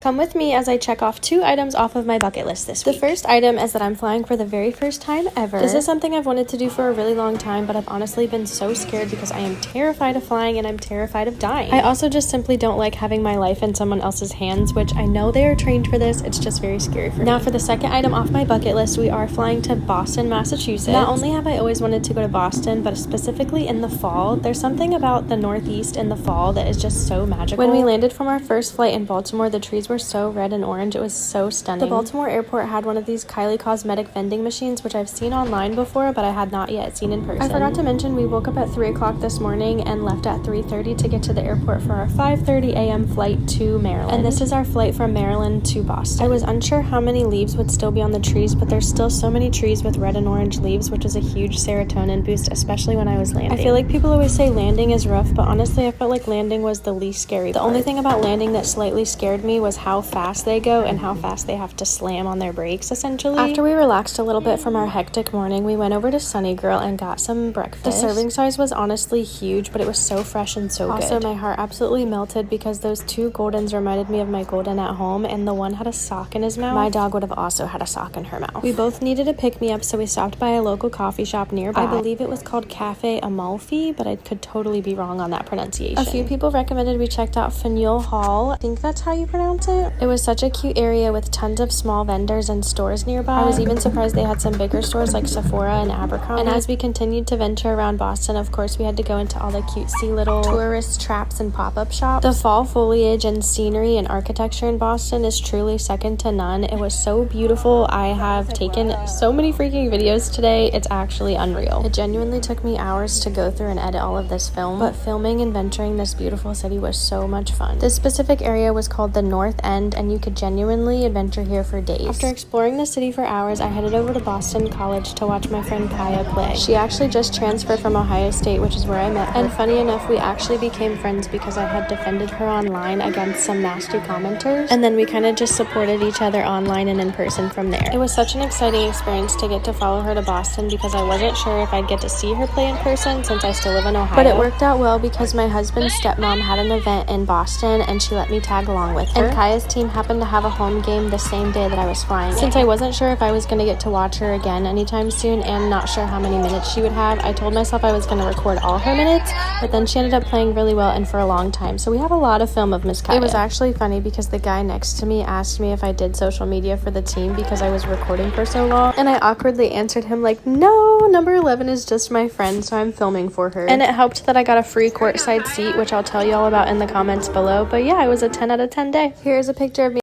Come with me as I check off 2 items off of my bucket list this week. The first item is that I'm flying for the very first time ever. This is something I've wanted to do for a really long time, but I've honestly been so scared because I am terrified of flying and I'm terrified of dying. I also just simply don't like having my life in someone else's hands, which I know they are trained for this. It's just very scary for me. Now for the second item off my bucket list, we are flying to Boston, Massachusetts. Not only have I always wanted to go to Boston, but specifically in the fall, there's something about the Northeast in the fall that is just so magical. When we landed from our first flight in Baltimore, the trees were so red and orange. It was so stunning. The Baltimore airport had one of these Kylie Cosmetic vending machines, which I've seen online before, but I had not yet seen in person. I forgot to mention we woke up at 3 o'clock this morning and left at 3:30 to get to the airport for our 5:30 a.m. flight to Maryland. And this is our flight from Maryland to Boston. I was unsure how many leaves would still be on the trees, but there's still so many trees with red and orange leaves, which is a huge serotonin boost, especially when I was landing. I feel like people always say landing is rough, but honestly I felt like landing was the least scary part. The only thing about landing that slightly scared me was how fast they go and how fast they have to slam on their brakes, essentially. After we relaxed a little bit from our hectic morning, we went over to Sunny Girl and got some breakfast. The serving size was honestly huge, but it was so fresh and so good. Also, my heart absolutely melted because those 2 Goldens reminded me of my Golden at home, and the one had a sock in his mouth. My dog would have also had a sock in her mouth. We both needed a pick-me-up, so we stopped by a local coffee shop nearby. I believe it was called Cafe Amalfi, but I could totally be wrong on that pronunciation. A few people recommended we checked out Faneuil Hall. I think that's how you pronounce it. It was such a cute area with tons of small vendors and stores nearby. I was even surprised they had some bigger stores like Sephora and Abercrombie. And as we continued to venture around Boston, of course, we had to go into all the cutesy little tourist traps and pop-up shops. The fall foliage and scenery and architecture in Boston is truly second to none. It was so beautiful. I have taken so many freaking videos today. It's actually unreal. It genuinely took me hours to go through and edit all of this film, but filming and venturing this beautiful city was so much fun. This specific area was called the North End, and you could genuinely adventure here for days. After exploring the city for hours, I headed over to Boston College to watch my friend Kaya play. She actually just transferred from Ohio State, which is where I met her. And funny enough, we actually became friends because I had defended her online against some nasty commenters, and then we kind of just supported each other online and in person from there. It was such an exciting experience to get to follow her to Boston because I wasn't sure if I'd get to see her play in person since I still live in Ohio. But it worked out well because my husband's stepmom had an event in Boston and she let me tag along with her. And Kaya's team happened to have a home game the same day that I was flying. Since I wasn't sure if I was going to get to watch her again anytime soon and not sure how many minutes she would have, I told myself I was going to record all her minutes, but then she ended up playing really well and for a long time. So we have a lot of film of Miss Kaya. It was actually funny because the guy next to me asked me if I did social media for the team because I was recording for so long, and I awkwardly answered him like, no, number 11 is just my friend, so I'm filming for her. And it helped that I got a free courtside seat, which I'll tell you all about in the comments below. But yeah, it was a 10 out of 10 day. Here's a picture of me